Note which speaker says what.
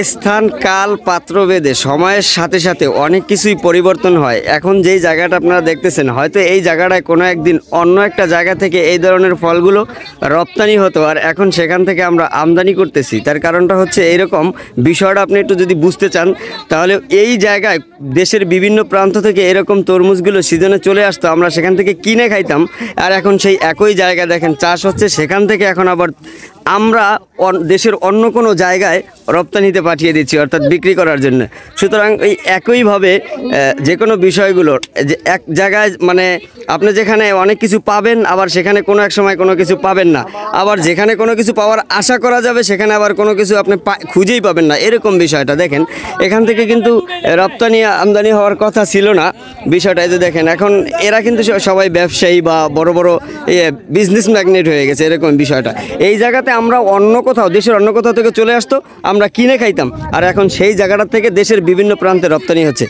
Speaker 1: স্থান কাল পাত্রভেদে সময়ের সাথে সাথে অনেক কিছুই পরিবর্তন হয়। এখন যেই জায়গাটা আপনারা দেখতেছেন, হয়তো এই জায়গাটায় কোনো একদিন অন্য একটা জায়গা থেকে এই ধরনের ফলগুলো রপ্তানি হতো, আর এখন সেখান থেকে আমরা আমদানি করতেছি। তার কারণটা হচ্ছে এইরকম, বিষয়টা আপনি একটু যদি বুঝতে চান তাহলে এই জায়গায় দেশের বিভিন্ন প্রান্ত থেকে এরকম তরমুজগুলো সিজনে চলে আসতো, আমরা সেখান থেকে কিনে খাইতাম। আর এখন সেই একই জায়গা দেখেন চাষ হচ্ছে, সেখান থেকে এখন আবার আমরা দেশের অন্য কোনো জায়গায় রপ্তানিতে পাঠিয়ে দিচ্ছি, অর্থাৎ বিক্রি করার জন্য। সুতরাং এই একইভাবে যে কোনো বিষয়গুলোর যে এক জায়গায় মানে আপনি যেখানে অনেক কিছু পাবেন, আবার সেখানে কোনো এক সময় কোনো কিছু পাবেন না, আবার যেখানে কোনো কিছু পাওয়ার আশা করা যাবে সেখানে আবার কোনো কিছু আপনি খুঁজেই পাবেন না, এরকম বিষয়টা দেখেন। এখান থেকে কিন্তু রপ্তানি আমদানি হওয়ার কথা ছিল না বিষয়টা। এই যে দেখেন এখন এরা কিন্তু সবাই ব্যবসায়ী বা বড় বড় বিজনেস ম্যাগনেট হয়ে গেছে, এরকম বিষয়টা। এই জায়গাতে আমরা অন্য কোথাও, দেশের অন্য কোথাও থেকে চলে আসতো, আমরা কিনে খাইতাম, আর এখন সেই জায়গাটা থেকে দেশের বিভিন্ন প্রান্তে রপ্তানি হচ্ছে।